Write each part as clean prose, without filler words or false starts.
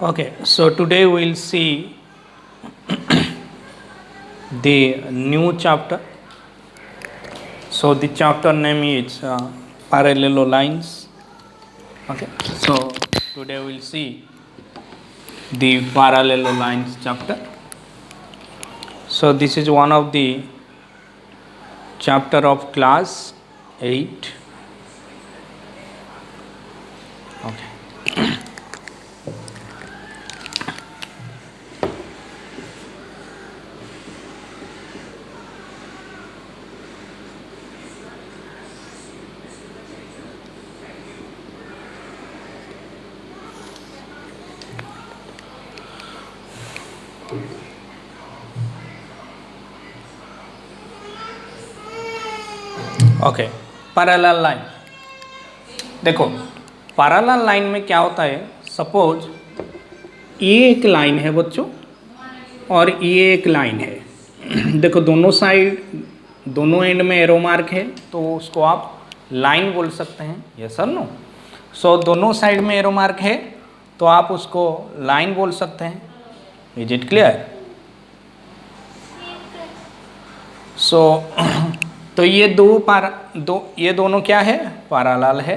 Okay, so today we will see the new chapter. So the chapter name is Parallel Lines. Okay, so today we will see the Parallel Lines chapter. So this is one of the chapter of class 8. Okay. Okay, parallel line. देखो, parallel line में क्या होता है, suppose ये एक line है बच्चों और ये एक लाइन है। देखो दोनों साइड, दोनों एंड में एरो मार्क है, तो उसको आप लाइन बोल सकते हैं, यस सर नो। सो दोनों साइड में एरो मार्क है तो आप उसको लाइन बोल सकते हैं। Is it clear? सो तो ये ये दोनों क्या है, पैरेलल है।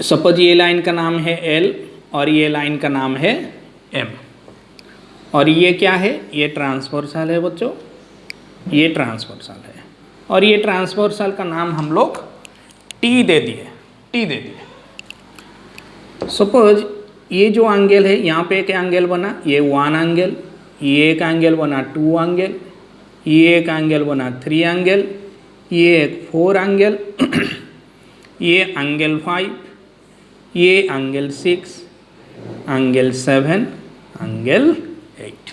सपोज ये लाइन का नाम है L और ये लाइन का नाम है M, और ये क्या है, ये ट्रांसवर्सल है बच्चों, ये ट्रांसवर्सल है, और ये ट्रांसवर्सल का नाम हम लोग T दे दिए। सपोज ये जो एंगल है, यहाँ पे एक एंगल बना, ये 1 एंगल, ये एक एंगल बना 2 एंगल, ये एक एंगल बना 3 एंगल, ये एक 4 एंगल, ये एंगल 5, ये angle 6, angle 7, angle 8।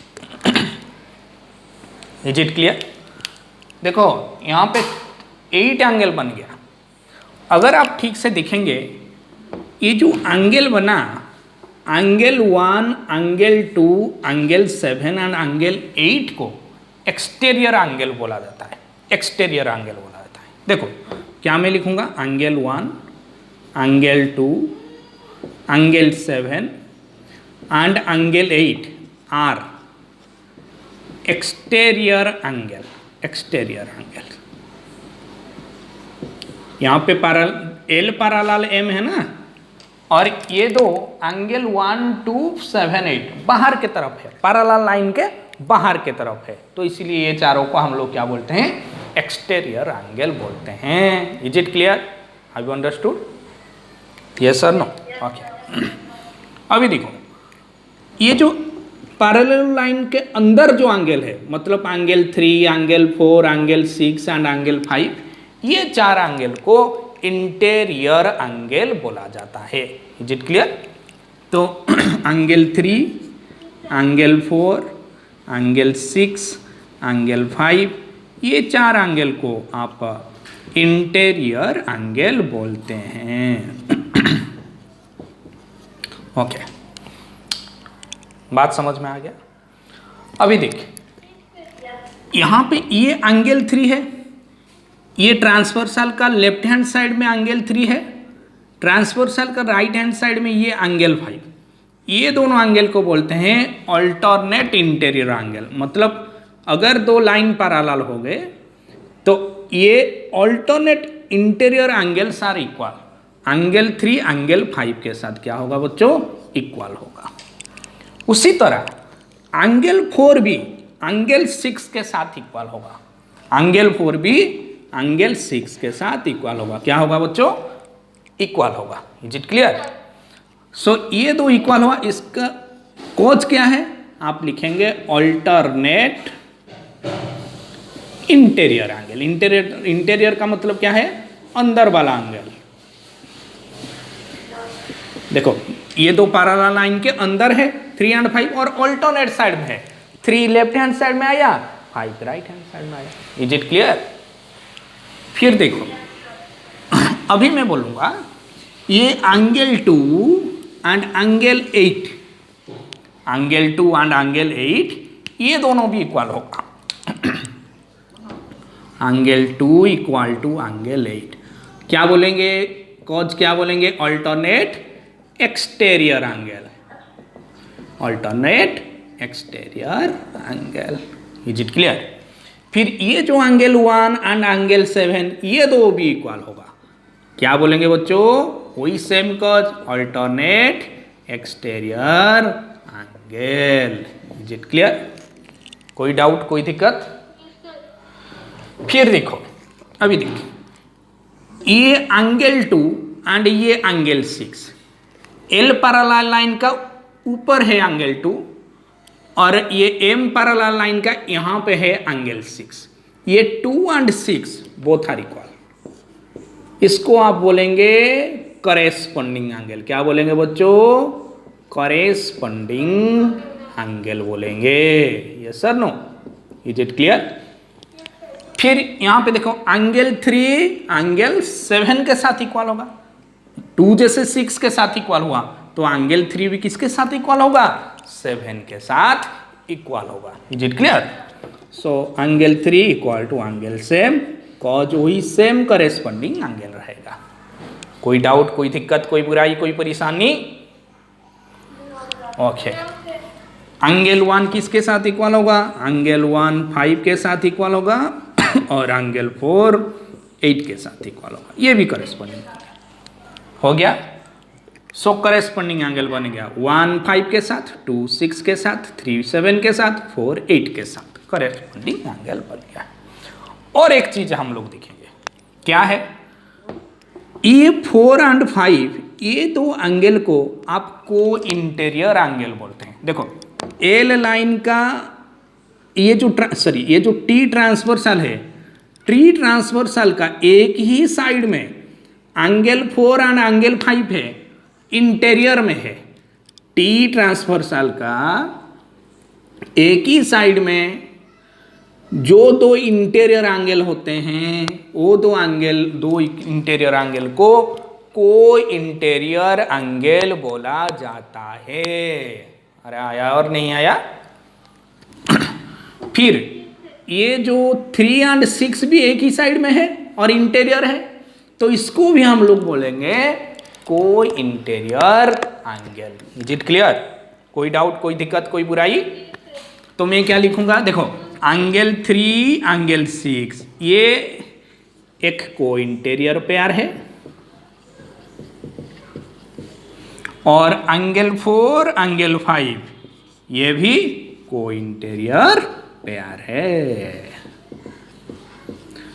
Is it clear? देखो यहाँ पे 8 एंगल बन गया। अगर आप ठीक से देखेंगे, ये जो एंगल बना, angle 1, angle 2, angle 7 and angle 8 को एक्सटीरियर एंगल बोला जाता है, एक्सटीरियर एंगल बोला जाता है। देखो क्या मैं लिखूंगा, angle 1, angle 2, angle 7 and angle 8 are exterior angle, exterior angle. यहाँ पे L पैरेलल M है ना, और ये दो एंगल 1, 2, 7, 8 बाहर के तरफ है, पैरेलल लाइन के बाहर के तरफ है, तो इसीलिए ये चारों को हम लोग क्या बोलते हैं, एक्सटीरियर एंगल बोलते हैं। Is it clear? Have you understood? Yes और नो? ओके। अभी देखो, ये जो पैरेलल लाइन के अंदर जो एंगल है, मतलब angle 3, angle 4, angle 6 and angle 5, ये चार एंगल को इंटीरियर एंगल बोला जाता है। Is it clear? तो एंगल 3, एंगल 4, एंगल 6, एंगल 5, ये चार एंगल को आप इंटीरियर एंगल बोलते हैं। ओके, बात समझ में आ गया? अभी देख, यहां पे ये एंगल 3 है, ये ट्रांसवर्सल का लेफ्ट हैंड साइड में एंगल 3 है, ट्रांसवर्सल का राइट हैंड साइड में ये एंगल 5। ये दोनों एंगल को बोलते हैं अल्टरनेट इंटीरियर एंगल। मतलब अगर दो लाइन पैरेलल हो गए तो ये alternate interior angles are equal. Angle 3 angle 5 के साथ क्या होगा बच्चों, इक्वल होगा। उसी तरह एंगल 4 भी एंगल 6 के साथ इक्वल होगा, एंगल 4 भी एंगल 6 के साथ इक्वल होगा। क्या होगा बच्चों? इक्वल होगा। Is it clear? सो ये दो इक्वल हुआ, इसका कॉज क्या है, आप लिखेंगे अल्टरनेट इंटीरियर एंगल। इंटीरियर का मतलब क्या है, अंदर वाला एंगल। देखो ये दो पैरेलल लाइन के अंदर है 3 एंड 5, और अल्टरनेट साइड में है, 3 लेफ्ट हैंड साइड में आया, 5 राइट हैंड साइड में आया। Is it clear? फिर देखो, अभी मैं बोलूंगा ये angle 2 and angle 8, angle 2 and angle 8 ये दोनों भी इक्वल होगा। Angle 2 equal to angle 8। क्या बोलेंगे, कॉज क्या बोलेंगे, alternate exterior angle, alternate exterior angle. Is it clear? फिर ये जो एंगल 1 एंड एंगल 7 ये दो भी इक्वल होगा, क्या बोलेंगे बच्चों? वही same cause, alternate exterior angle. Is it clear? कोई डाउट, कोई दिक्कत? फिर देखो, अभी देखिए, ये एंगल 2 एंड ये एंगल 6, एल पैरेलल लाइन का ऊपर है एंगल 2 और ये एम पैरेलल लाइन का यहां पे है एंगल 6। ये 2 एंड 6 बोथ आर इक्वल। इसको आप बोलेंगे करेस्पॉन्डिंग एंगल। क्या बोलेंगे बच्चों? करेस्पॉन्डिंग एंगल बोलेंगे। Yes sir, no? Is it clear? फिर यहां पे देखो, एंगल 3 एंगल 7 के साथ इक्वल होगा। 2 जैसे 6 के साथ इक्वल हुआ तो एंगल 3 भी किसके साथ इक्वल होगा? 7 के साथ इक्वल होगा। Is it clear? So angle 3 equal to angle same, cause वही सेम करेस्पॉन्डिंग एंगल रहेगा। कोई डाउट, कोई दिक्कत, कोई बुराई, कोई परेशानी? ओके। एंगल 1 किसके साथ इक्वल होगा? एंगल 1 5 के साथ इक्वल होगा और एंगल 4 8 के साथ इक्वल होगा। ये भी करेस्पॉन्डिंग हो गया। सो करेस्पॉन्डिंग एंगल बन गया 1 5 के साथ, 2 6 के साथ, 3 7 के साथ, 4 8 के साथ करेस्पॉन्डिंग एंगल बन गया। और एक चीज हम लोग देखेंगे, क्या है? ये 4 एंड 5 ये दो एंगल को आप को इंटीरियर एंगल बोलते हैं। देखो, एल लाइन का ये जो टी ट्रांसवर्सल है, टी ट्रांसवर्सल का एक ही साइड में एंगल 4 एंड एंगल 5 है, इंटीरियर में है। टी ट्रांसवर्सल का एक ही साइड में जो दो इंटीरियर एंगल होते हैं, वो दो इंटीरियर एंगल को को इंटीरियर एंगल बोला जाता है। अरे आया और नहीं आया? फिर ये जो 3 एंड 6 भी एक ही साइड में है और इंटीरियर है, तो इसको भी हम लोग बोलेंगे को interior angle. Is it clear? कोई डाउट, कोई दिक्कत, कोई बुराई? तो मैं क्या लिखूंगा? देखो, एंगल 3 एंगल 6 ये एक को इंटीरियर पेयर है और एंगल 4 एंगल 5 ये भी को इंटीरियर पेयर है।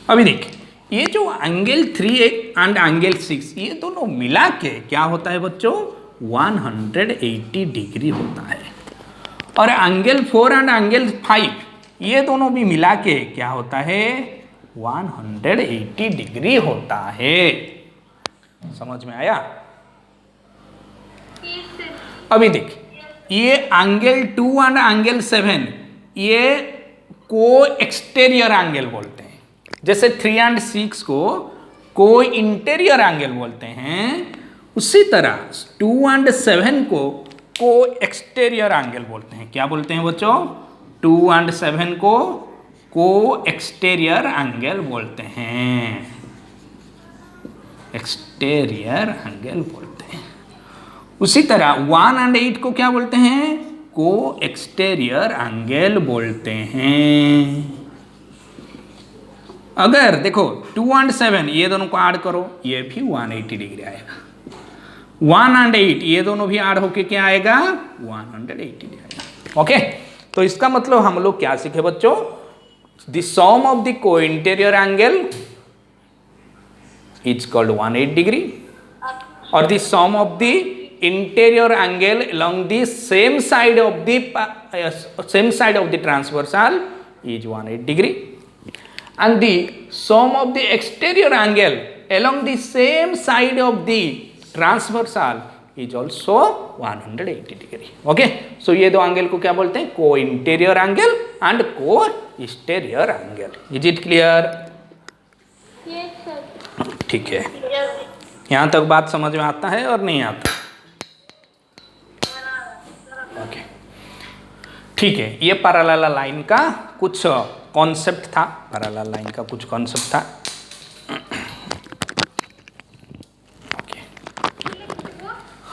अभी देखिए, ये जो एंगल 3 एंड एंगल 6 ये दोनों मिला के क्या होता है बच्चों? 180 डिग्री होता है। और एंगल 4 एंड एंगल 5 ये दोनों भी मिला के क्या होता है? 180 डिग्री होता है। समझ में आया? अभी देखिए, ये एंगल 2 एंड एंगल 7 ये को एक्सटीरियर एंगल बोलते हैं। जैसे 3 एंड 6 को इंटीरियर एंगल बोलते हैं, उसी तरह 2 एंड 7 को एक्सटीरियर एंगल बोलते हैं। क्या बोलते हैं बच्चों? 2 एंड 7 को एक्सटीरियर एंगल बोलते हैं। एक्सटीरियर एंगल बोलते हैं। उसी तरह 1 एंड 8 को क्या बोलते हैं? को एक्सटीरियर एंगल बोलते हैं। अगर देखो 2 एंड 7 ये दोनों को ऐड करो, ये भी 180 डिग्री आएगा। 1 एंड 8 ये दोनों भी ऐड होके क्या आएगा? 180 डिग्री आएगा। ओके, तो इसका मतलब हम लोग क्या सीखे बच्चों? The sum of the co-interior angle is called 180 degree और the sum of the interior angle along the same side of the transversal is 180 degree and the sum of the exterior angle along the same side of the transversal is also 180 degree. Okay, so ये दो angle को क्या बोलते हैं? को interior angle and को exterior angle. Is it clear? ठीक है, यहां तक बात समझ में आता है और नहीं आता? ओके, ठीक है। ये पैरेलल लाइन का कुछ कॉन्सेप्ट था, पैरेलल लाइन का कुछ कॉन्सेप्ट था। ओके,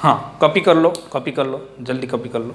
हाँ कॉपी कर लो जल्दी कॉपी कर लो।